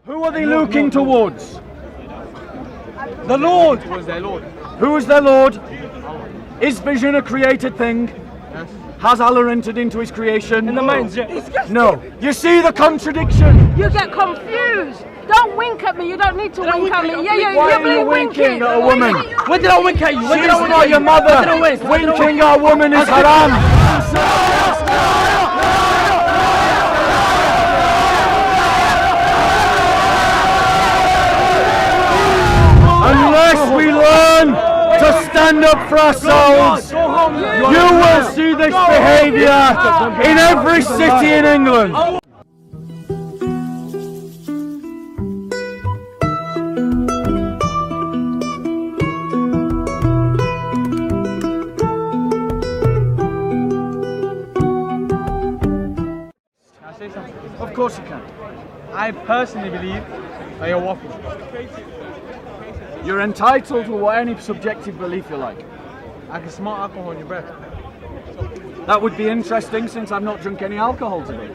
Who are they looking towards? The Lord was their Lord. Who is their Lord? Is vision a created thing? Yes. Has Allah entered into his creation? In the minds, yeah. No. You see the contradiction? You get confused. Don't wink at me. You don't need to wink at me. Yeah, Why you're are you winking at a woman? When did I wink at you? When She's did I wink not at your you? mother. When did I wink? Winking at a woman is haram. Unless we learn to stand up for ourselves, you will see this behaviour in every city in England. Can I say something? Of course you can. I personally believe that you're waffling. You're entitled to any subjective belief you like. I can smell alcohol in your breath. That would be interesting since I've not drunk any alcohol today.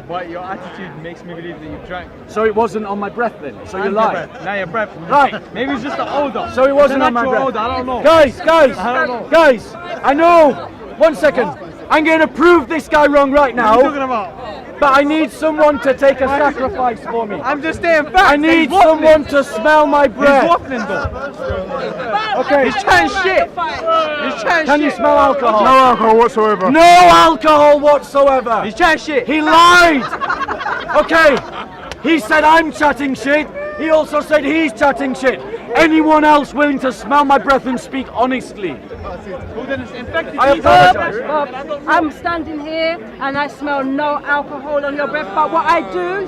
But your attitude makes me believe that you've drank. So it wasn't on my breath then, so you And lied. your breath. Now your breath. Right. Maybe it's just the odor. So it wasn't on my Natural breath. odor, I don't know. Guys, I don't know. guys, I know. 1 second. I'm going to prove this guy wrong right What are you talking now, about? but I need someone to take a sacrifice for me. I'm just saying facts. I need someone to smell my He's breath. waffling though. Okay. He's chatting shit. He's chatting Can shit. you smell alcohol? No alcohol whatsoever. No alcohol whatsoever. He's chatting shit. He lied. Okay. He said I'm chatting shit. He also said he's chatting shit. Anyone else willing to smell my breath and speak honestly? Who then is infected? I apologize. Bob, I'm standing here and I smell no alcohol on your breath, but what I do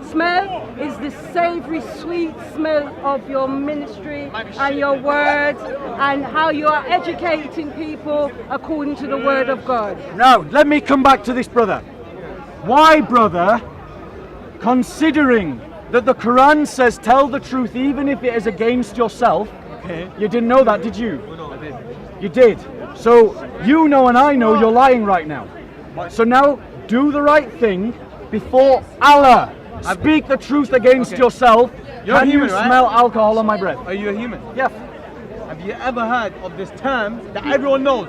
smell is the savoury, sweet smell of your ministry and your words and how you are educating people according to the word of God. Now, let me come back to this, brother. Why, brother, considering that the Quran says tell the truth even if it is against yourself, Okay. you didn't know that, did you? I did. You did. So you know and I know you're lying right now. So now do the right thing before Allah. Speak the truth against yourself. You're Can human, you right? smell alcohol on my breath? Are you a human? Yeah. Have you ever heard of this term that everyone knows,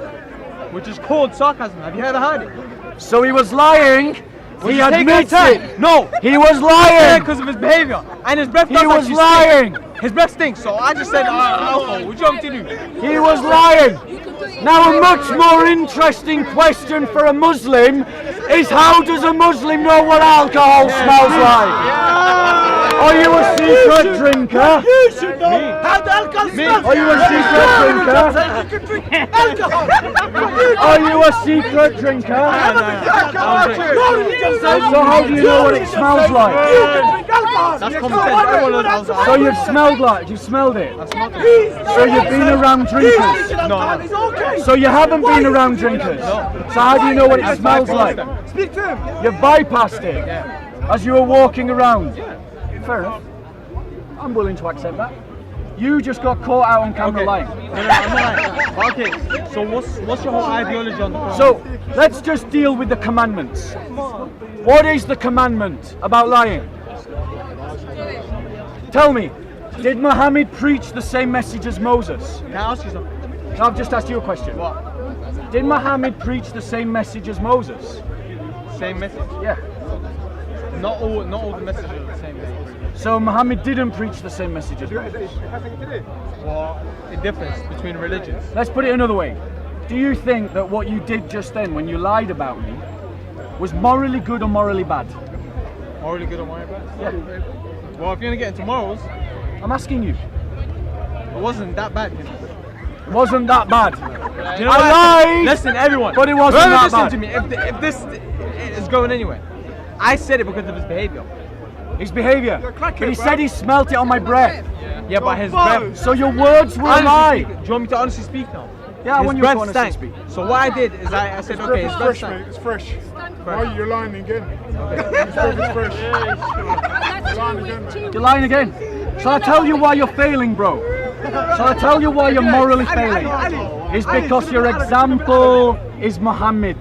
which is called sarcasm? Have you ever heard it? So he was lying. He you take admits that it. No, He was yeah, lying. because of his behavior and his breath. He does was actually lying. stink. His breath stinks. So I just said alcohol. What do you want me to do? He was lying. Now a much more interesting question for a Muslim is how does a Muslim know what alcohol smells like? Are you a secret drinker? You should know how the alcohol smells. Are you a secret drinker? Are you a secret drinker? So how do you know what it smells like? That's common sense. Everyone knows alcohol. So you've smelled it. That's not the So you've been around drinkers. No. So you haven't been around drinkers. So how do you know what it smells like? Speak to him. You bypassed it as you were walking around. Fair enough. I'm willing to accept that. You just got caught out on camera Okay. lying. No, I'm not. Okay. So what's your whole ideology on the Quran? So let's just deal with the commandments. What is the commandment about lying? Tell me, did Muhammad preach the same message as Moses? Can I ask you something? No, I've just asked you a question. What? Did Muhammad preach the same message as Moses? Same message. Yeah. Not all the messages are the same message. So Muhammad didn't preach the same message as Moses. Well, the difference between religions. Let's put it another way. Do you think that what you did just then when you lied about me was morally good or morally bad? Morally good or morally bad? Yeah. Well, if you're gonna get into morals, I'm asking you. it wasn't that bad. It wasn't that bad. Do you know I what? lied! Listen, everyone. But it wasn't Whoever that listen bad. to me. If this is going anywhere, I said it because of his behavior. His behaviour. But he said he smelt it on my breath. Yeah, but his breath. So your words were a Honestly lie. speaking, do you want me to honestly speak now? Yeah, I His want you to breath honestly stank. speak. So what I did is I said, okay, his It's breath fresh, mate. stank. It's fresh. Why are you lying again? It's fresh. You're lying again, mate. You're lying again. Shall I tell you why you're failing, bro? Shall I tell you why you're morally failing? It's because your example is Muhammad.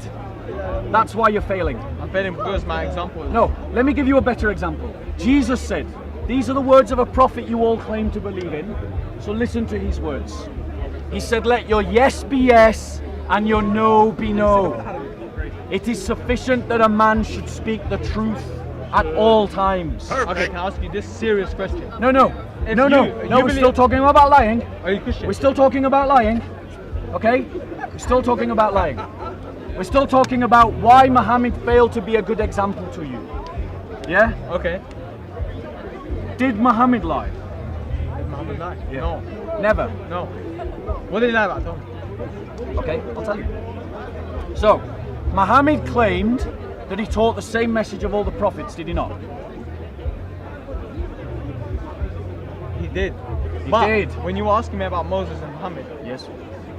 That's why you're failing. I'm failing because my example is. No, let me give you a better example. Jesus said, These are the words of a prophet you all claim to believe in. So listen to his words. He said, let your yes be yes and your no be no. It is sufficient that a man should speak the truth at all times. Okay, can I ask you this serious question? No, we're still talking about lying. Are you Christian? We're still talking about lying. Okay? We're still talking about lying. We're still talking about why Muhammad failed to be a good example to you. Yeah? Okay. Did Muhammad lie? Did Muhammad lie? Yeah. No. Never. No. What did he lie about? Tell me. Okay, I'll tell you. So, Muhammad claimed that he taught the same message of all the prophets, did he not? He did. He But did. when you were asking me about Moses and Muhammad, Yes.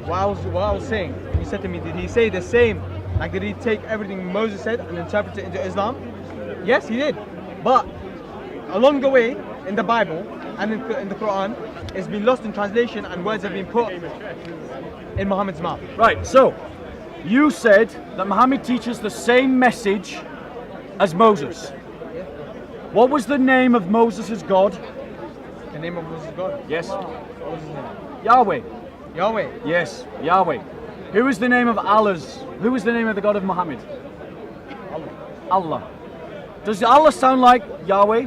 what I was saying, you said to me, did he say the same? Like, did he take everything Moses said and interpret it into Islam? Yes, he did. But along the way, in the Bible and in the Quran, it's been lost in translation and words have been put in Muhammad's mouth. Right, so you said that Muhammad teaches the same message as Moses. What was the name of Moses' God? The name of Moses' God. Yes. What was his name? Yahweh. Yahweh. Yes, Yahweh. Who is the name of Allah's? Who is the name of the God of Muhammad? Allah. Does Allah sound like Yahweh?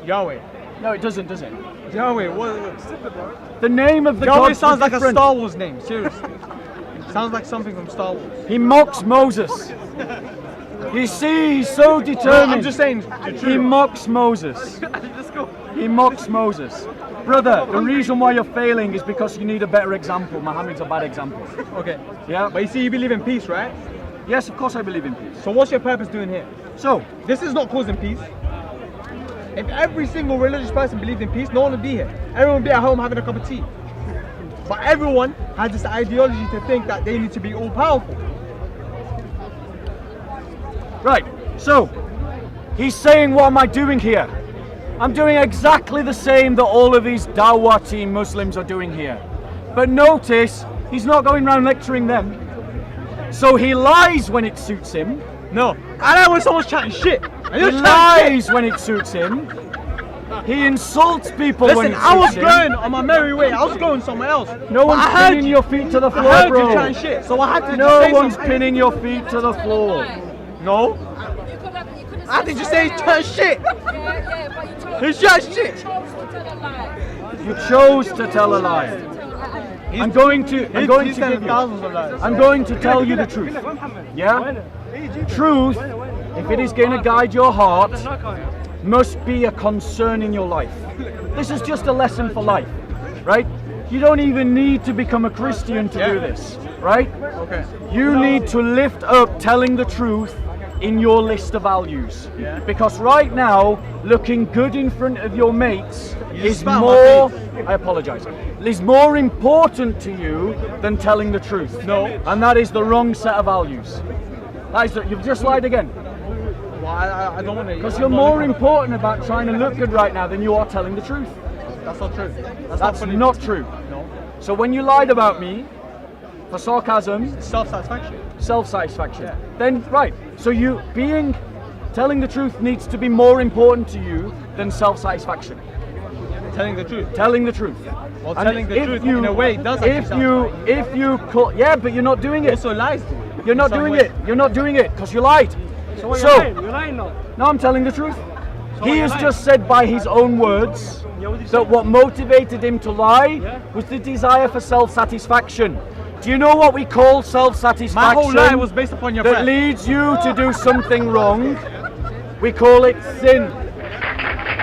Yahweh. No, it doesn't, does it? Yahweh. What? The name of the Yahweh God sounds like a different. Star Wars name. Seriously. Sounds like something from Star Wars. He mocks Moses. You see, he's so determined. I'm just saying the truth. He mocks Moses. He mocks Moses. Brother, the reason why you're failing is because you need a better example. Muhammad's a bad example. Okay. Yeah? But you see, you believe in peace, right? Yes, of course I believe in peace. So what's your purpose doing here? So, This is not causing peace. If every single religious person believed in peace, no one would be here. Everyone would be at home having a cup of tea. But everyone has this ideology to think that they need to be all powerful. right, so, he's saying, what am I doing here? I'm doing exactly the same that all of these Dawah team Muslims are doing here. But notice, he's not going around lecturing them. So he lies when it suits him. No. I like when someone's chatting shit. And He you're chatting lies when it suits him. He insults people shit. when Listen, it I was suits him. going on my merry way. I was going somewhere else. No But one's I heard pinning you. your feet to the I floor, heard bro. you chatting shit. So I had to No say one's something. pinning your feet to the floor. No. I had to just say he's chatting shit. He's chatting shit. You chose to tell a lie. I'm going to He's give telling you. thousands of lies. I'm going to tell you the truth. Yeah? Truth, if it is going to guide your heart, must be a concern in your life. This is just a lesson for life, right? You don't even need to become a Christian to do this, right? Okay. You need to lift up telling the truth in your list of values. Yeah. Because right now, looking good in front of your mates is spat on my more, face. I apologize, is more important to you than telling the truth. No. And that is the wrong set of values. That is you've just lied again. Well, I don't want to. Because you're more important about trying to look good right now than you are telling the truth. That's not true. That's funny. not true. No. So when you lied about me, for sarcasm, Self-satisfaction. self-satisfaction, Yeah. then right. So telling the truth needs to be more important to you than self-satisfaction. Telling the truth. Telling the truth. Well, And telling the if truth you- in a way does actually if you call, yeah, but you're not doing it. also lies. You're not doing it. You're not doing it because you lied. You're lying now. No, I'm telling the truth. He you're has lying. just said by his own words that what motivated him to lie was the desire for self-satisfaction. Do you know what we call self-satisfaction? My whole lie was based upon your that breath. leads you to do something wrong. We call it sin.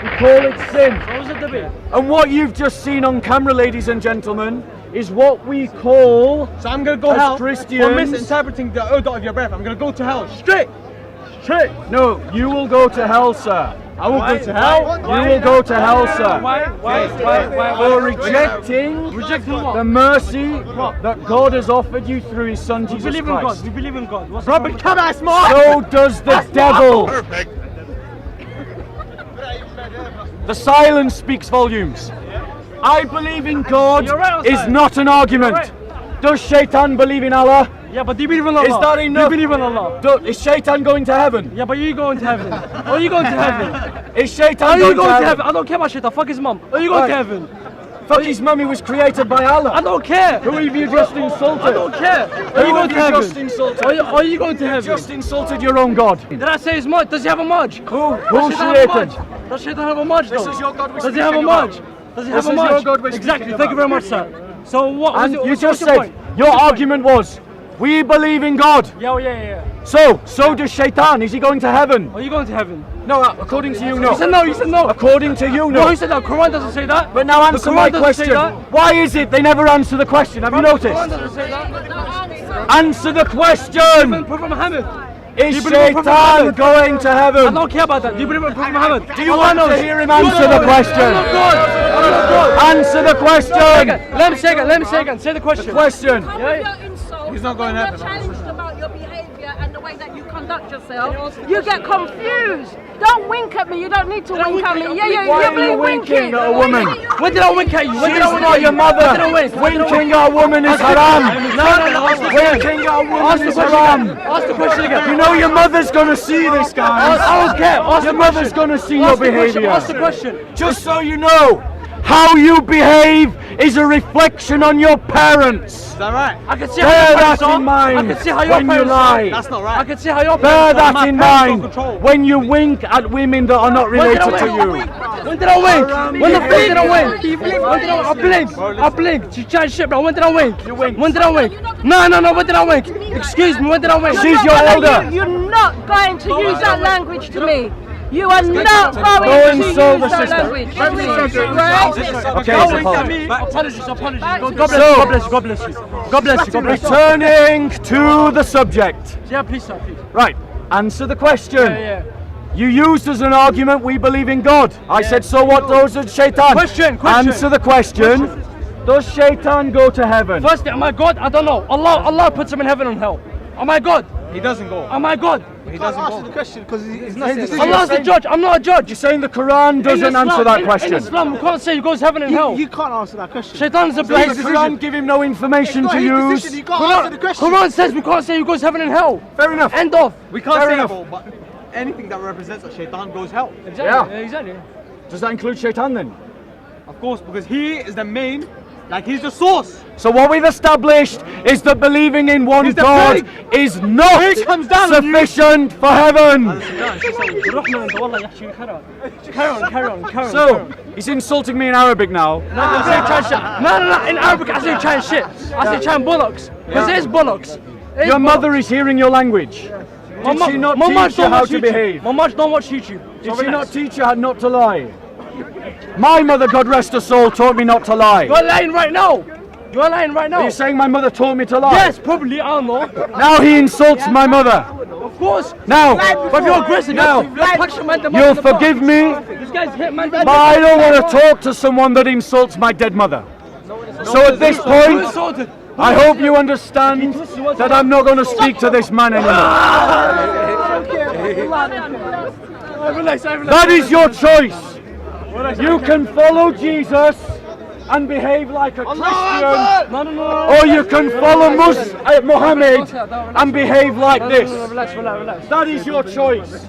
We call it sin. What was the debate? And what you've just seen on camera, ladies and gentlemen, is what we call So I'm gonna go as hell for Christians- misinterpreting the odor of your breath. I'm gonna go to hell straight. Straight. No, you will go to hell, sir. I will go to hell. You will go to hell, sir. Why? For rejecting the mercy that God has offered you through His Son We Jesus believe in God. Christ. We believe in God. What's the Robert, problem? come on, smart. So does the devil. The silence speaks volumes. I believe in God You're right, is Osai. not an argument. You're Does Shaitan believe in Allah? Yeah, but do you believe in Allah? Is that enough? Do you believe in Allah? Is Shaitan going to heaven? Yeah, but you going to heaven. Are you going to heaven? Is Shaitan Are you going going to to heaven? heaven? I don't care about shaitan. Fuck his mum. Are you going to Right. heaven? Fuck his mum, he was created by I Allah. don't care. Who have you just insulted? I don't care. Are you Who going have to you heaven? just insulted? Are you going to heaven? Just insulted your own God. Did I say his mud? Does he have a mudge? Who's Does Shaitan have a Satan? mudge? Does Shaitan have a mudge though? This is your God we're Does he have a speaking mudge? about. Does he This have a is your mudge? God we're Exactly. speaking Thank you very about. much, sir. So what was And it? you what's just your said, point? your argument was, we believe in God. Yeah. So does Shaitan. Is he going to heaven? Are you going to heaven? No, according to you, no. You said no. You said no. According to you, No, no. he said no. Quran doesn't say that. But now The answer Quran my doesn't say question. that. Why is it they never answer the question? Have you The Quran noticed? doesn't say that. Answer the Even question. Prophet Muhammad. Is you believe in Prophet Shaitan Muhammad? going to I heaven? don't care about that. Do you believe in Prophet Muhammad? Do you want to hear him answer the question? I'm not God. I'm not God. Answer the question. Let me say again. Say the question. Question. Come with your insults. He's not going to when heaven. you're challenged about your behaviour and the way that you conduct yourself, you get confused. Don't wink at me. You don't need to wink at me. Yeah, Why you are you believe winking winking. at a woman? When did I wink at you? When did I She's wink not at you? your mother. When did I wink? Winking at a woman is haram. No. Ask the question. Winking at a Ask woman the is question haram. again. Ask the question again. You know your mother's gonna see this, guys. I don't care. Ask Your the mother's question. gonna see your Ask the question. behaviour. Ask the question. Just so you know, how you behave is a reflection on your parents. Is that right? I can see how Bear your that parents are. in mind I can see how your when you parents lie. are. That's not right. I can see how your Bear parents are. that in parents got mind control. when you wink at women that are not When did I related to you. wink? When did I wink? When the fuck did I wink? When did I blink? I blinked. You trying shit, bro. When did I wink? You winked. When did I wink? No. When did I wink? Excuse me. When did I wink? She's your elder. You're not going to use that language to me. You are not Go going and to use solve the that system. language to me. Right? Okay, Don't it's wink at apology. me. Apologies. God bless So- you. God bless you. God bless you. God bless you. God bless you. Returning to the subject. Yeah, please, sir. Please. Right, answer the question. Yeah. You used as an argument, we believe in God. I said, so what does Shaitan? Question. Answer the question. Does Shaitan go to heaven? Firstly, am I God? I don't know. Allah puts him in heaven and hell. Am I God? He doesn't go. Am I God? He doesn't Answer the go. question because he's not saying Allah's the judge. I'm not a judge. You're saying the Quran doesn't answer that In question. Islam, we can't say he goes heaven and hell. You can't answer that question. Shaitan's a Does blessed the decision. Quran give him no information It's to not his use? decision. You can't answer the question. Quran says we can't say he goes heaven and hell. Fair enough. End of. We can't Fair say enough. it, but anything that represents a shaitan goes hell. Exactly. Does that include Shaitan then? Of course, because he is the main, like he's the source. So what we've established is that believing in one He's the God pig. is not Pig comes down on you. sufficient for heaven. Carry on. So, he's insulting me in Arabic now. I'm saying Chan shit. No. In Arabic, I say Chan shit. I say Chan bollocks. Because it is bollocks. It is Your bollocks. mother is hearing your language. Did she not teach you how to behave? My mom don't watch YouTube. Did she not teach you how not to lie? My mother, God rest her soul, taught me not to lie. You're lying right now. You're lying right now. Are you saying my mother taught me to lie? Yes, probably. I don't know. Now he insults my mother. Of course. Now, But you're aggressive. No. You're punching man. you'll forgive me, This guy's hit man. but I don't want to talk to someone that insults my dead mother. So at this point, Insulted. I hope you understand that I'm not going to speak to this man anymore. Relax. That is your choice. You can follow Jesus and behave like a Christian, No. or you can follow Muhammad and behave like this. Relax. That is your choice.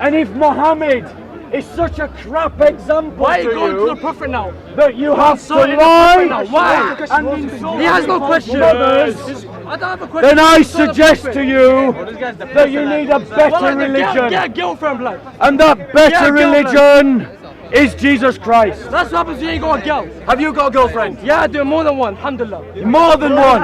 And if Muhammad is such a crap example Why are you to going to the you prophet now? that you have to sorry, the prophet now. lie Why? and insult He has no people's question. mothers, I don't have a question. then I It's not the suggest prophet. to you that you need a better religion. Get a girlfriend, blood. And that better religion is Jesus Christ. That's what happens when you ain't got a girl. Have you got a girlfriend? Yeah, I do more than one. Alhamdulillah. More than one.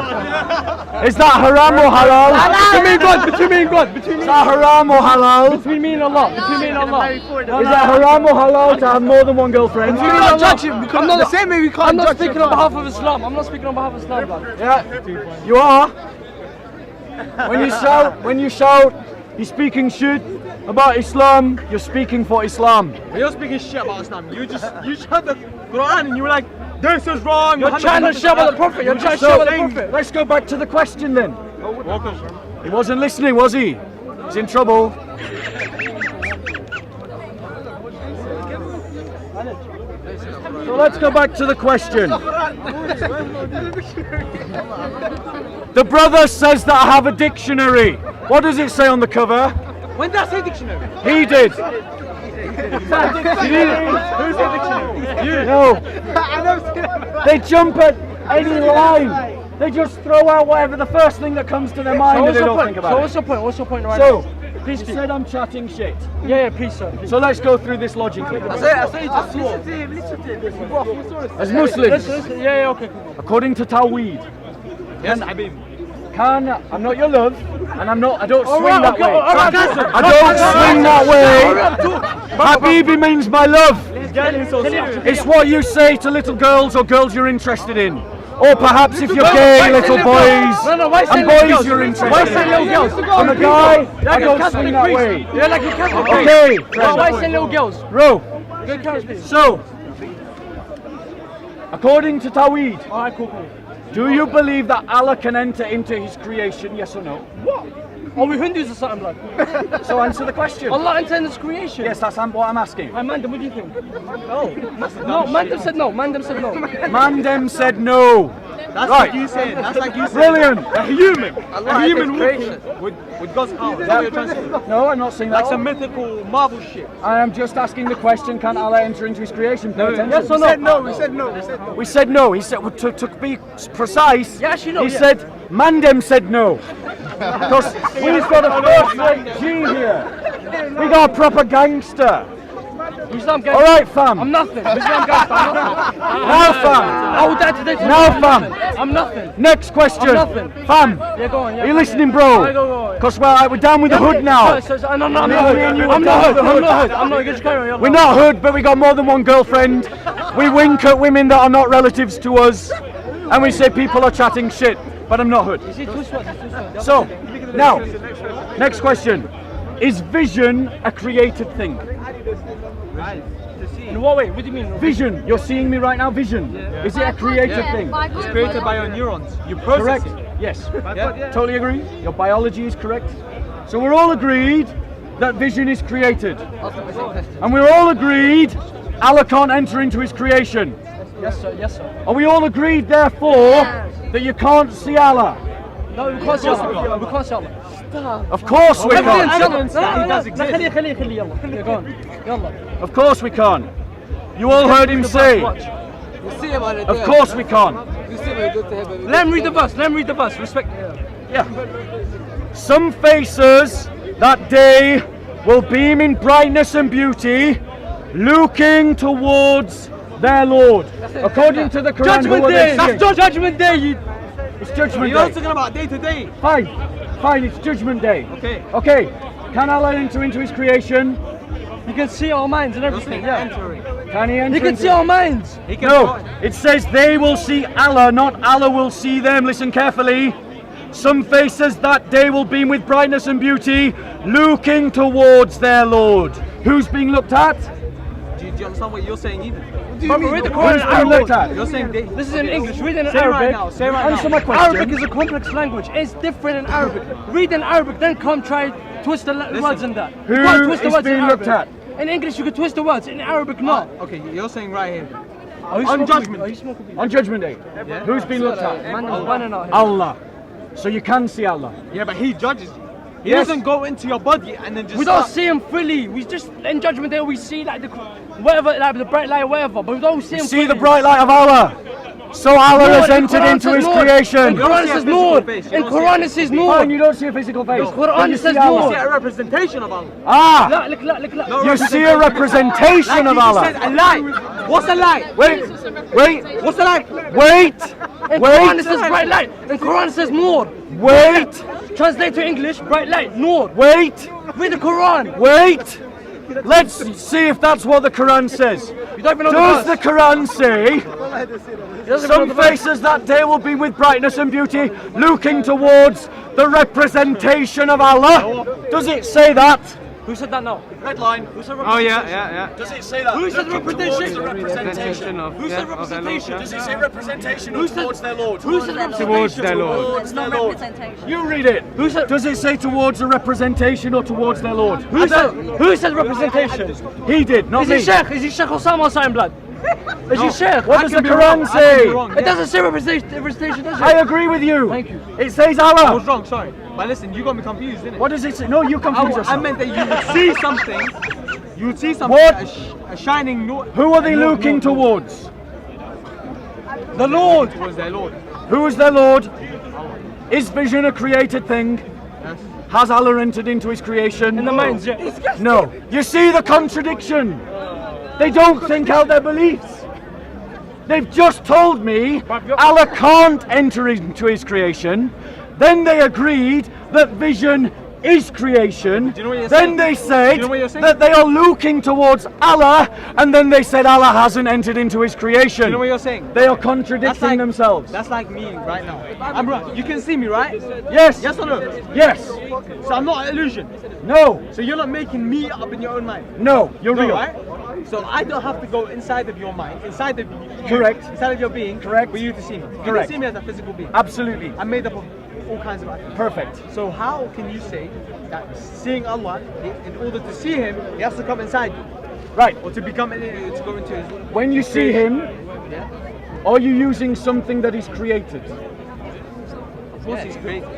Is that haram or halal? Between me and God. Between me and God. Between Is me. that haram or halal? Between me and Allah. Between me and Allah. Is that haram or halal to have more than one girlfriend? We can't judge him. We can't, the same way we can't I'm not judge speaking him. on behalf of Islam. I'm not speaking on behalf of Islam, blood. Yeah, you are. When you shout, you're speaking shit about Islam, you're speaking for Islam. When you're speaking shit about Islam, you shut the Quran and you were like, this is wrong. You're trying to shout about the prophet. You're trying to shout So, about the prophet. let's go back to the question then. Welcome. He wasn't listening, was he? He's in trouble. So let's go back to the question. The brother says that I have a dictionary. What does it say on the cover? When did I say dictionary? He did. Who's the dictionary? No. They jump at any line. They just throw out whatever the first thing that comes to their mind and they don't think So about what's it. your point? What's your point right So, now? he Please speak. said I'm chatting shit. Yeah, please, sir. So let's go through this logically. I say just As Muslims, Yeah, okay, cool. according to Tawheed, Yes, Habib. I'm not your love, and I don't swing right, that okay, way. all right. I don't swing that way. Habibi means my love. It's what you say to little girls or girls you're interested in. Or perhaps if you're gay, little boys, and boys you're interested in. I'm a guy, I don't swing that way. Yeah, like you can't. Okay, Why say little girls? bro. Good carrots, please. So, according to Tawheed, Alright, cool. do you believe that Allah can enter into His creation? Yes or no? What? Are we Hindus or something, like? So answer the question. Allah intended creation. Yes, that's what I'm asking. Hey, Mandem, what do you think? No. No, Mandem said no. Mandem said no. Mandem said no. That's Right. like you saying. That's like you saying. Brilliant. A human. A human with God's power. Is that what you're trying to say? No, I'm not saying that. Like some mythical Marvel shit. I am just asking the question, can Allah enter into His creation? Pay attention. Yes or no? We said no. We said no. He said, to be precise, Yeah, actually no, he yeah. said, Mandem said no. Because we've got a first-rate G here. We got a proper gangster. Islam gang. All right, fam. I'm nothing. Islam gangster. I'm nothing. Now, fam. I will die today. Now, fam. I'm nothing. Next question. I'm nothing. Fam. Yeah, go on. Yeah, Are you go on, listening, yeah. bro? Alright, go. Because we're down with the hood now. No, I'm not Me hood. and you I'm were not down hood. with the I'm hood. not hood. I'm not. Just carry on. We're not hood, but we got more than one girlfriend. We wink at women that are not relatives to us. And we say people are chatting shit. But I'm not hood. You see, two swords. So, now, next question. Is vision a created thing? In what way? What do you mean? Vision. You're seeing me right now, vision. Is it a created thing? It's created by your neurons. You process Correct. it. Yes. Yeah. Totally agree. Your biology is correct. So we're all agreed that vision is created. And we're all agreed Allah can't enter into His creation. Yes, sir. Yes, sir. Are we all agreed, therefore, that you can't see Allah? No, we can't see Allah. We can't see Allah. Of course we can't. Evidence that He does exist. خليه يلا. Yeah, go on. يلا. Of course we can't. You all heard him say, Watch. of course we can't. Let him read the verse. Let him read the verse. Respect. Yeah. Some faces that day will beam in brightness and beauty, looking towards their Lord. According to the Quran, Judgment who are Day. they That's seeing? Judgment Day. You. It's Judgment You're Day. talking about day to day. Fine, it's Judgment Day. Okay. Can Allah enter into His creation? You can see our minds and everything. Yeah. Entering. Can He enter You can into see our minds. He can No, it says they will see Allah, not Allah will see them. Listen carefully. Some faces that day will beam with brightness and beauty, looking towards their Lord. Who's being looked at? Do you understand what you're saying even? But read the Quran Who's in being looked Arabic. at? You're saying day. This is in English. Read it in Say it right Arabic. now. Say it right Answer now. my question. Arabic is a complex language. It's different in Arabic. Read in Arabic, then come try twist the words in that. Who You can't twist the is words in being looked Arabic. In English, you can twist the words. In Arabic, not. Okay, you're saying right here. Are you On smoking judgment. weed? Are you smoking weed? On Judgment Day. Who's being looked at? Man, there's one in our head. Allah. So you can see Allah. Yeah, but He judges you. He Yes. doesn't go into your body and then just. We don't start- see him fully. We just in Judgment Day we see like the whatever, like the bright light, or whatever. But we don't see him. See the fully. bright light of Allah. So Allah Lord, has in entered Quran into says His Lord. creation. In Quran it says Lord. face. You In don't see Quran a it says Fine, Lord. you don't see a physical face. Quran but you says see You Allah. see a representation of Allah. Ah, لا لك لا لك لا. you see a representation of You said Allah. a light. What's a light? Wait, What's a light? In wait, Quran it wait, says bright light. In Quran it says Nur. wait, Translate to English, bright light, Nur. wait, Read the Quran. wait. Let's see if that's what the Quran says. You don't even know Does the the Quran say verse. He doesn't even some know the verse. faces that day will be with brightness and beauty, looking towards the representation of Allah? Does it say that? Who said that now? Red line. Who said Oh representation? yeah. Does it say that? Who said Looking representation? towards the representation. Who said representation? Does it say representation or Who said- towards their Lord? Who said representation? Towards their Lord. Towards their Lord. representation. You read it. Who said- Does it say towards a representation or towards their Lord? Who said representation? He did, not Is me. he Sheikh? Is he Sheikh Osama or something, blood? Is he Sheikh? What does the I can be Quran wrong, I say? can be wrong. It doesn't say representation, does it? I agree with you. Thank you. It says I Allah. was wrong, sorry. But listen, you got me confused, didn't it? What does it say? No, you confuse I yourself. meant that you would see something. You would see something. What? A shining Lord. Who are they looking towards? The Lord was their Lord. Who is their Lord? Is vision a created thing? Yes. Has Allah entered into his creation? In the minds, yeah. No. You see the contradiction. They don't think out their beliefs. They've just told me Allah can't enter into his creation. Then they agreed that vision is creation. Do you know what you're Then saying? they Do said you know what you're saying? that they are looking towards Allah, and then they said Allah hasn't entered into his creation. You know what you're saying? They are contradicting themselves. That's like me right now. I'm right. You can see me, right? Yes. Yes or no? Yes. So I'm not an illusion. No. So you're not making me up in your own mind. No. You're No, real. right? So I don't have to go inside of your mind, inside of you, Correct. inside of your being, Correct. for you to see me. You Correct. can see me as a physical being. Absolutely. I'm made up of all kinds of items. Perfect. So how can you say that seeing Allah, in order to see Him, He has to come inside you, Right. or to become, to go into His? When you see him, Yeah. are you using something that is created? Of course, He's created.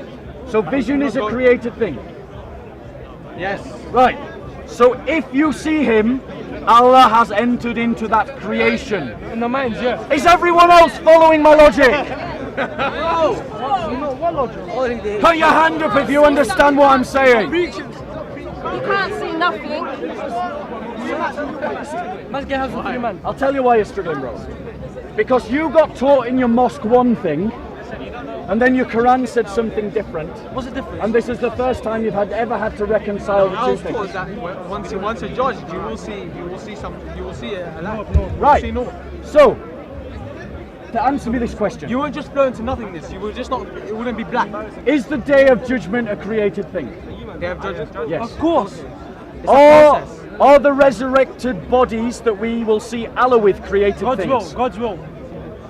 So vision is a created thing. Yes. Right. So if you see him, Allah has entered into that creation. In the minds, yeah. Is everyone else following my logic? Put your hand up if you understand what I'm saying. You can't see nothing. Man's get hands on you, man. I'll tell you why you're struggling, bro. Because you got taught in your mosque one thing, and then your Quran said something different. What's the difference? And this is the first time you've ever had to reconcile the I two was taught things. that once you're judged, you will see something. You will see Allah. Right. You will see no. So, to answer me this question, You won't just flow into nothingness. You will just not. It wouldn't be black. is the day of judgment a created thing? They have judgment. Yes. Of course. Are the resurrected bodies that we will see Allah with created God's things? will. God's will.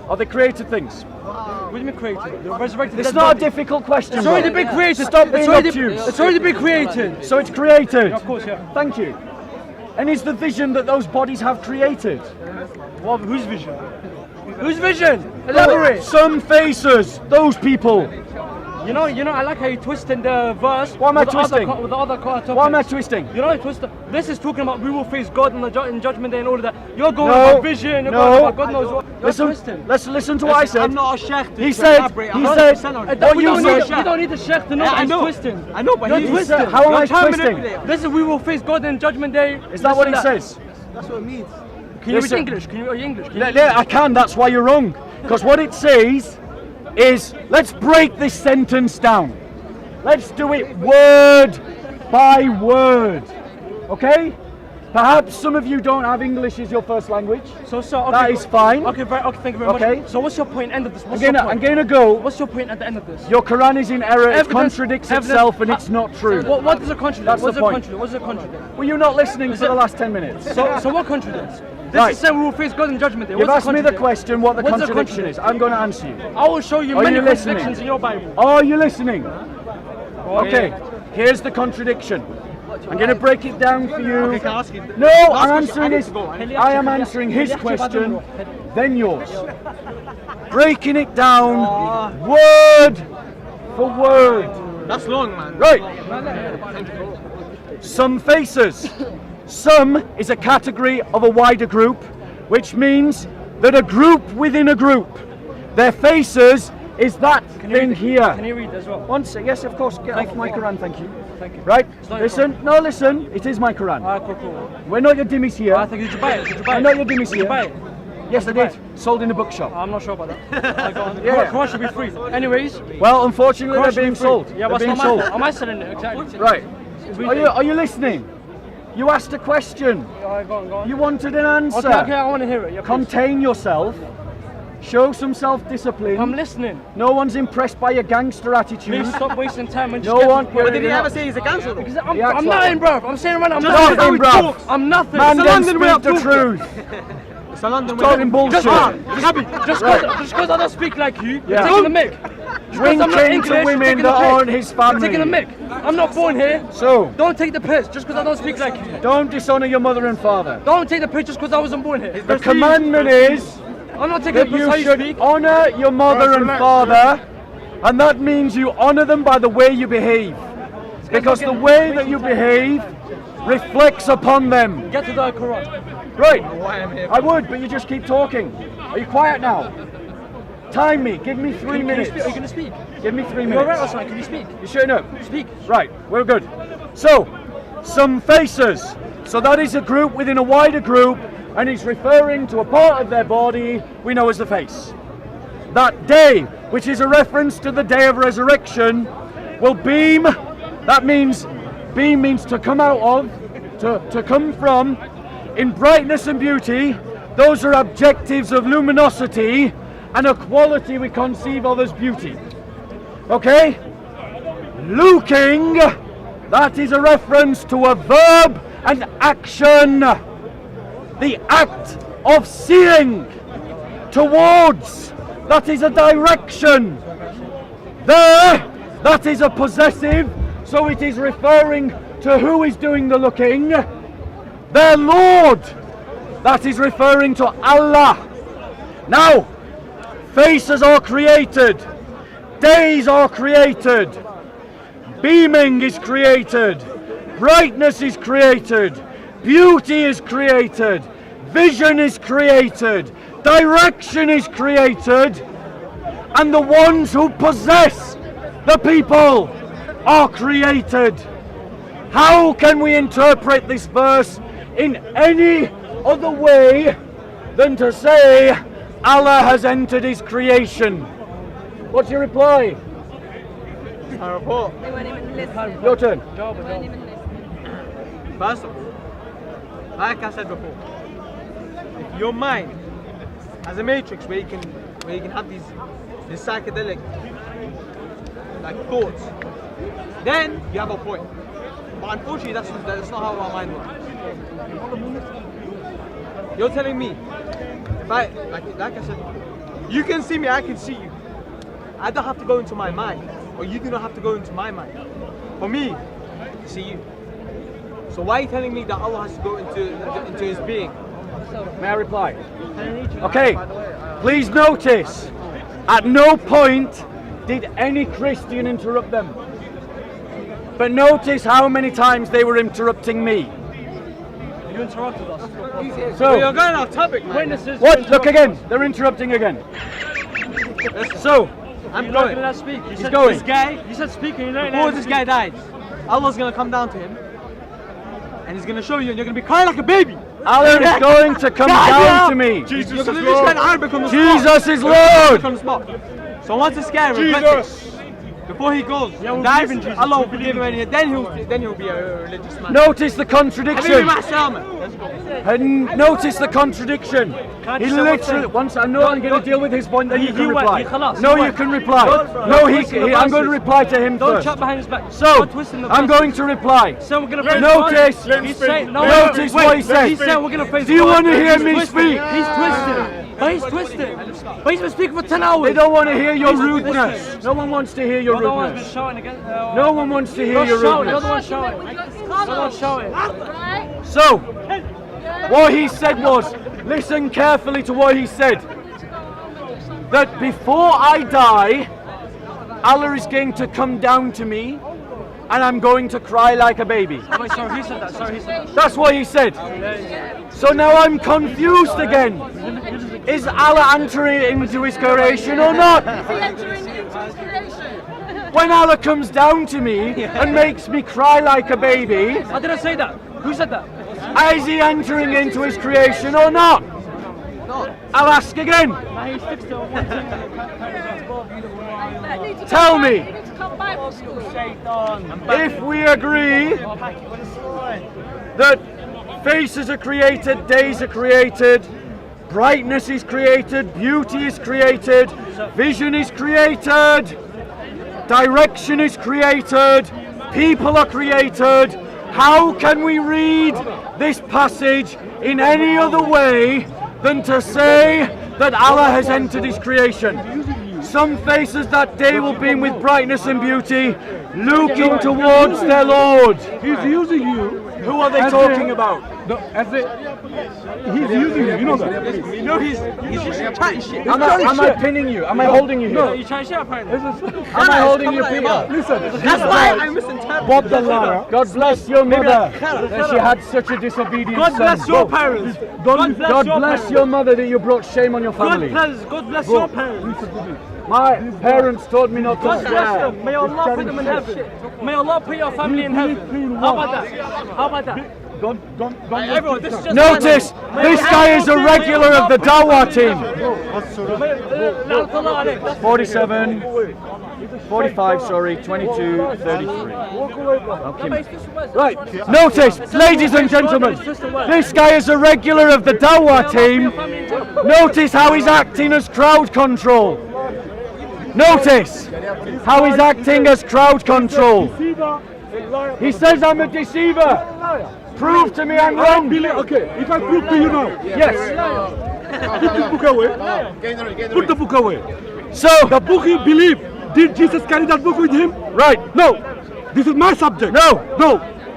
Are they created things? What do you mean created? They're resurrected. It's dead not a body. difficult question. It's already bro. been created. Stop being it's already, obtuse. It's already been created. So it's created. Of course, yeah. Thank you. And is the vision that those bodies have created? What? Whose vision? Whose vision? Elaborate. Some faces, those people. You know, I like how you twisted the verse. Why am I with the other twisting? with the other topics. Why am I twisting? You know, I twisted. This is talking about we will face God in judgment day and all of that. You're going No, about vision. You're no. going about God knows what. You're Listen, twisting. let's listen to what I said. I'm not a sheikh. He said, he said, what we you don't said. need, we don't need the sheikh to know Yeah, I that he's know. twisting. I know, but You're he twisting. said- How am I You're trying to twisting? manipulate. This is we will face God in judgment day. Is that what he Listen to says? That's what it means. Can you read Listen. English? Are you English? Can you Yeah, I can, that's why you're wrong. Because what it says is, let's break this sentence down. Let's do it word by word. Okay? Perhaps some of you don't have English as your first language. So, okay, That is fine. Okay, okay, thank you very Okay. much. So what's your point end of this? I'm What's your gonna point? go. What's your point at the end of this? Your Quran is in error, it Evidence- contradicts evidence- itself, and it's not true. What does it contradict? That's What's the it point. contradict? What's it contradict? Were you not listening for the last 10 minutes? So what contradicts? This Right. is saying we will face God in judgment day. You've What's asked me the contradict? question what the What's the contradiction is. I'm going to answer you. I will show you Are many you listening? contradictions in your Bible. Are you listening? Okay, here's the contradiction. I'm going to break it down for you. Okay, can I ask you? No, Last I'm question. answering I need his. to go. I am answering his question, then yours. Breaking it down, word for word. That's long, man. Right. Some faces. Some is a category of a wider group, which means that a group within a group, their faces is that thing here. Can you read as well? Once, yes, of course. Get off my Quran, thank you. Thank you. Right? not your Listen. No, listen. It is my Quran. Cool. We're not your dimmies here. I think did you buy it? Did you buy I it? know your dimmies Did you here. buy it? Yes, I buy did. Sold in a bookshop. I'm not sure about that. Go on. Yeah. Quran should be free. Anyways, Well, unfortunately, Quran they're should be being free. sold. Yeah, They're but it's being not my sold. fault. Am I selling it? Exactly. Right. Read Are you listening? You asked a question. Alright, go on. You wanted an answer. Okay, I want to hear it. Yeah, please. Contain yourself. Show some self-discipline. I'm listening. No one's impressed by your gangster attitude. Please stop wasting time and just No get one. to the point. But did he ever say he's a gangster? Because He I'm acts nothing, like bruv. I'm saying right now, I'm Just nothing. nothing, bruv. I'm nothing. Man, London way speak of the talking. truth. It's a London way. Talking bullshit. Just because I don't speak like you, Yeah. you're taking the mic. Just 'cause I'm not Winking English, to you're women taking that the piss. aren't his You're taking the family. mic. I'm not born here. So, Don't take the piss just because I don't speak like you. don't dishonor your mother and father. Don't take the piss just because I wasn't born here. The commandment is I'm not taking that the piss how you you should speak. honor your mother Guys, and relax, father, and that means you honor them by the way you behave. Because the way that you behave reflects upon them. Get to the Quran. Right, Why I'm here? I would, but you just keep talking. Are you quiet now? Time me, give me 3 Are you minutes. going to speak? Give me 3 You're right, minutes. Osman. Can you speak? You shutting up? Speak. Right, we're good. So, some faces. So that is a group within a wider group, and he's referring to a part of their body we know as the face. That day, which is a reference to the day of resurrection, will beam. That means, beam means to come out of, to come from, in brightness and beauty. Those are adjectives of luminosity and a quality we conceive of as beauty. Okay? Looking, that is a reference to a verb and action. The act of seeing towards, that is a direction. There, that is a possessive, so it is referring to who is doing the looking. Their Lord, that is referring to Allah. Now, faces are created, days are created, beaming is created, brightness is created, beauty is created, vision is created, direction is created, and the ones who possess the people are created. How can we interpret this verse in any other way than to say Allah has entered his creation? What's your reply? I report. They weren't even listening. Your turn. They weren't even listening. First of all, like I said before, if your mind has a matrix where you can have these psychedelic like thoughts, then you have a point. But unfortunately, that's not how our mind works. You're telling me, if I like I said, you can see me, I can see you. I don't have to go into my mind, or you do not have to go into my mind. For me, to see you. So why are you telling me that Allah has to go into his being? May I reply? Okay, please notice, at no point did any Christian interrupt them. But notice how many times they were interrupting me. You interrupted us. So, You're going off topic, man. Witnesses. what? Look again, they're interrupting again. So, I'm You're not going. gonna let speak. You said going. this guy. You said speak and you don't Before let this speak. guy dies, Allah's gonna come down to him, and he's gonna show you, and you're gonna be crying like a baby. Allah is going to come down to me. Jesus You're is gonna literally Lord. spend Arabic on the spot. Jesus is You're gonna Lord. on the spot. So once it's scary, Jesus. before he goes, Yeah, we dies, believe in Jesus. Allah will We forgive him, and then he'll be a religious man. Notice the Habibi contradiction. ma'assalama. Let's go. And notice the contradiction. Can't He you say one literally, thing? once I know I'm going to deal with his point, then you can reply. he khalas, No, he you went. can reply. Don't- No, don't twist the I'm going to verses. reply to him Don't first. chat behind his back. So, Don't twist in the I'm verses. going to reply. So we're gonna face Notice- God. Let him He's speak. saying no. Notice wait, what he said. He said we're gonna face Do you God. want to hear He's me twisted. speak? He's twisted. But he's twisted. But he's been speaking for 10 hours. They don't want to hear your He's rudeness. twisted. No one wants to hear your You're the one who's been rudeness. shouting again. No one wants to hear You're your shouting. You're rudeness. the one shouting. You're the one shouting. Right? So, what he said was, listen carefully to what he said. That before I die, Allah is going to come down to me and I'm going to cry like a baby. Wait, sorry, who said that? Sorry, who said that? That's what he said. So now I'm confused again. Is Allah entering into his creation or not? Is he entering into his creation? When Allah comes down to me and makes me cry like a baby, I didn't say that. Who said that? is he entering into his creation or not? I'll ask again. Nah, he sticks to one thing. Tell me. You need to come Bible school. If we agree that faces are created, days are created, brightness is created, beauty is created, vision is created, direction is created, people are created. How can we read this passage in any other way than to say that Allah has entered His creation? Some faces that day will beam with brightness and beauty, looking towards their Lord. He's using you. Who are they talking about? He's using you. You know that. No, he's just chatting shit. Am I pinning you? Am I holding you? No. You trying shit apparently. Am I holding you, Peter? Listen. That's why I misinterpreted. Bob the liar. God bless your mother that she had such a disobedient God bless son. your parents. God bless your mother that you brought shame on your family. God bless your parents. My parents told me not to God bless swear. them. May Allah put them in heaven. May Allah put your family in heaven. How about that? How about that? Don't. Everyone, this is just Notice, this guy is a regular of the Dawah team. 47, 45, sorry, 22, 33. Right, notice, ladies and gentlemen, this guy is a regular of the Dawah team. Notice how he's acting as crowd control. Notice how he's acting as crowd control. He says I'm a deceiver. Prove to me I'm wrong. Okay, if I prove to you now. Yes. Put the book away. Put the book away. So, The book you believe. Did Jesus carry that book with him? right, No. This is my subject. no, No.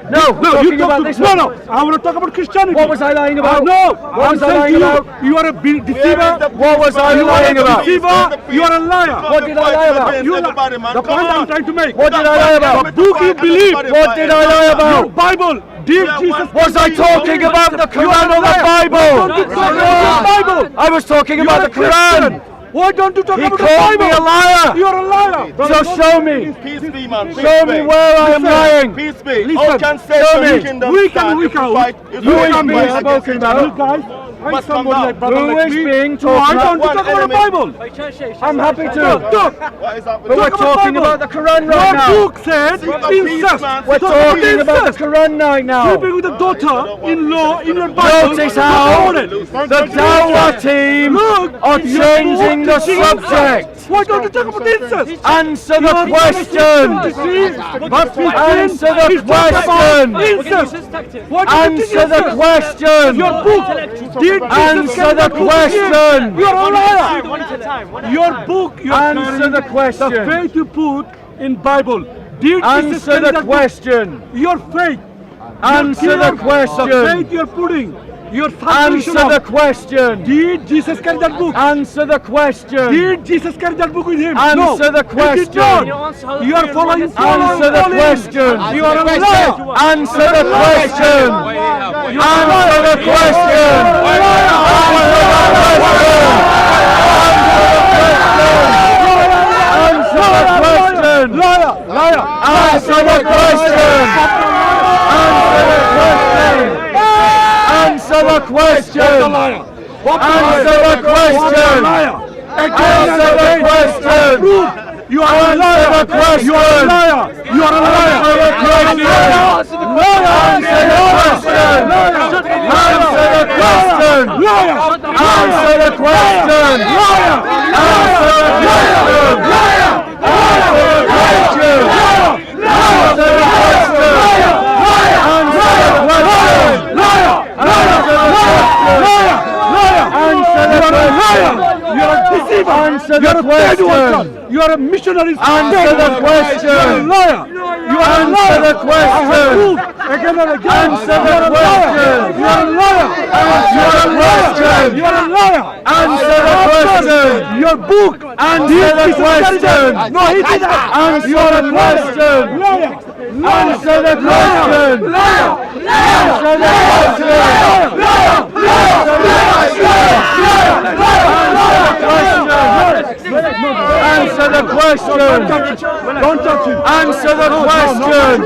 no, No, talking you talk about to this no, one. no. I want to talk about Christianity. What was I lying about? No. What was I saying lying to you, about? you are a deceiver. What was I You are lying a about? deceiver. You are a liar. What did I lie about? The point I'm trying to make. What did I lie The about? book you believe. What did I lie Your about? Bible. Did Jesus? Was I talking about the Quran or the Bible? Bible. I was talking about the Quran. Why don't you talk He about the called me a Bible? liar. You are a liar. So show me. Peace be, man. Peace Show me be. where I am lying. Peace be. Listen, How can say show the me. kingdom We stand can if we fight? If Who we is fight being against spoken each about? other? You guys, I'm Must come somebody down. like brother Who like is me. being Why talked don't you about? talk about the Bible? I'm happy to. Talk. What is that? But we're Talk about talking Bible. about the Quran Your right now. book says incest. We're Talk talking about the incest. Quran right now. Sleeping with a daughter-in-law in your Bible. Notice how the Dawah team Look, are your changing book the is incest. subject. Why don't you talk about incest? Answer the question. Answer the question. Incest. Why don't you Answer the question. Your book. Did Answer the question. You are a liar. One at a time. Your book. You're Answer carrying the question. The faith you put in Bible. Did Jesus Answer carry the that book? question. Your faith. Answer the The question. faith you're putting. Your Answer the question. Did Jesus carry that book? Answer the question. Did Jesus carry that book with him? Answer the He did not. question. You are following. Answer the question. You are a liar. Answer the question. Answer the question. Answer the question. Liar. Liar. Answer the question. Answer the question. Answer the question. Answer the question. You are a liar. Answer the question. You are a liar. You are a liar. Answer the question. Answer the question. Answer the question. Liar. Answer the question. Liar. Answer the question. Answer the question. Answer the question. Answer the question. Answer the question. You are a deceiver. Answer You are the a bad question. worker. You are a missionary. Answer the question. You are a liar. You are a Answer liar. the question. Again and again. Answer the question. You are a liar. Answer the question. You are a liar. Answer the question. Your book. Answer the question. No, he did not. Answer the question. Liar. Answer the question. Liar. Answer the question. Answer the question. Don't touch him. Answer the question.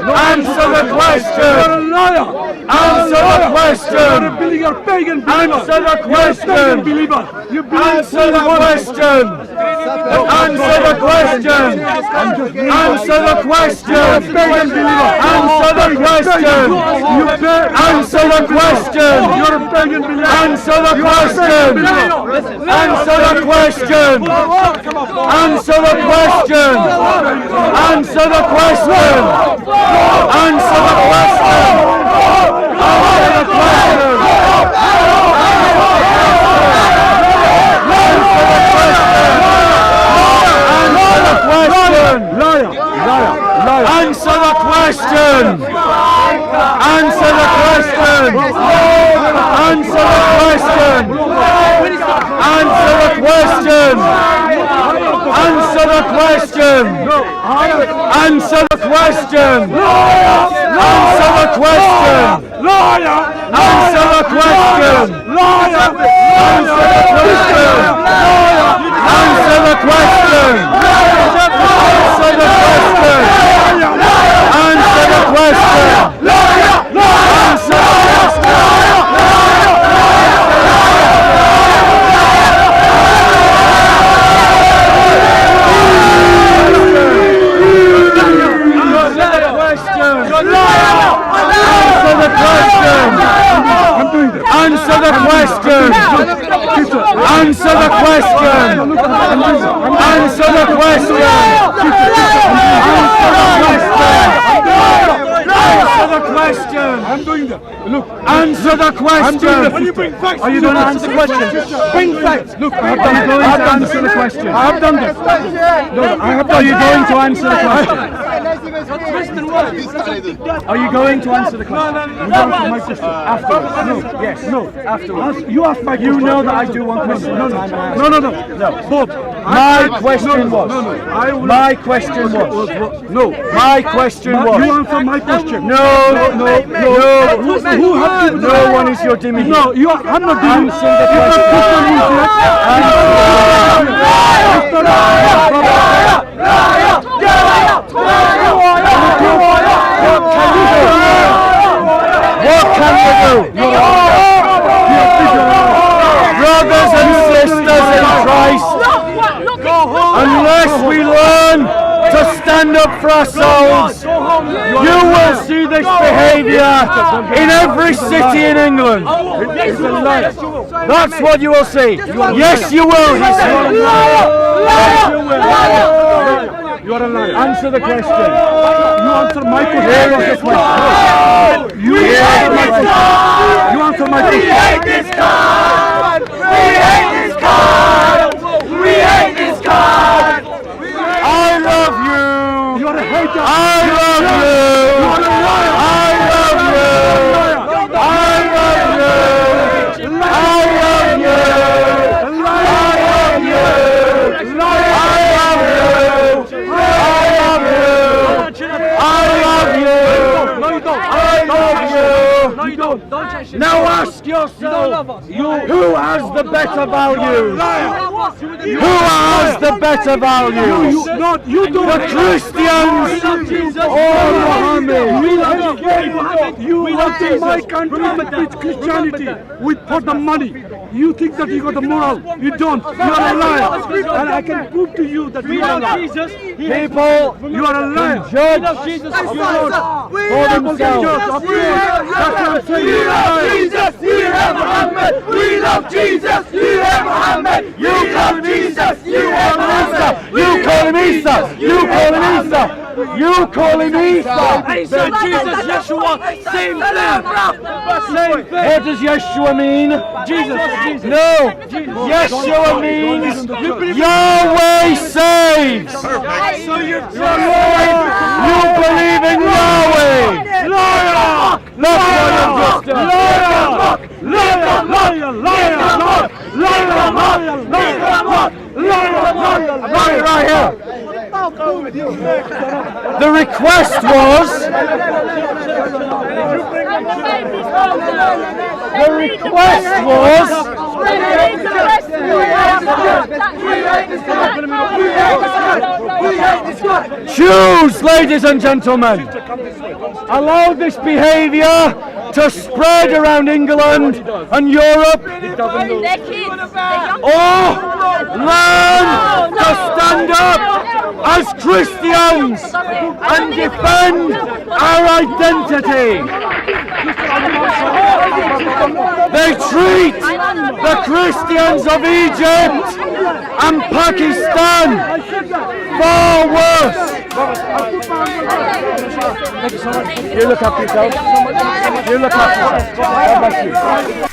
Answer the You are question. a liar. Answer the question. You're a pagan believer. Answer the question. You're a pagan believer. You believe Answer the question. Answer the question. Answer the question. Answer the question. Answer the question. You're a pagan believer. Answer the question. Answer the question. Answer the question. Answer the question. Answer the question. Answer the question. Answer the question! Answer the question! Answer the question! Answer the question! Answer the question! Answer the question! Answer the question! Answer the question! Answer the question! Answer the question! Answer the question! Answer the question! Answer the question! Answer the question! Answer the question! Answer the question! Answer the question! I'm doing that. Look. Answer the question! When you bring facts, Are you going to answer the question? Bring facts. Look, I have done it. I have to answer the question. I have done this. No, I have Are done you this. going to answer the question? Are you going to answer the question? My question. Afterwards. No. Yes. No. Afterwards. You ask my question. You know that I do one question at a time. No. Bob. My question was. No. I will. My question was. No. My question was. You answer my question. No. Who has given No one is your dimmy. No, you are. I'm not doing Answer the question. What can you do? Brothers and sisters in Christ, unless we learn to stand up for ourselves, you will see this behaviour in every city in England. That's what you will see. Yes, you will. He said. Yes, you will. You are a liar. Answer the question. You answer my question. Here is the question. You answer my question. You answer my question. We hate this card! We hate this card! We hate this card! I love you. You are a hater. I love you. You are a liar. I love you. I love you. I love you. I love you. I love you. I love you. No, you don't. I love you. No, you don't. Now ask yourself, who has the better value? Who has the better value? You don't. The Christians or Muhammad? You want in my country with Christianity, with for the money. You think that you got the moral. You don't. You are a liar. And I can prove to you that you are a liar. People, You are a liar. judge You for people can judge. themselves. Of course. That's what I'm saying. We love Jesus, we love Muhammad. We love Jesus, we love Muhammad. You call him Jesus. You call him Isa. You call him Isa. You call him Isa. You call him Isa. Jesus, Yeshua, same thing. What does Yeshua mean? Jesus. No. Yeshua means Yahweh saves. You believe in Yahweh. That's what you've just done. Right here. The request was. The request was. Choose, ladies and gentlemen. Allow this behaviour to spread around England and Europe, Their kids, or learn to stand up as Christians and defend our identity. They treat the Christians of Egypt and Pakistan far worse. You look after yourself. You look after yourself. God bless you.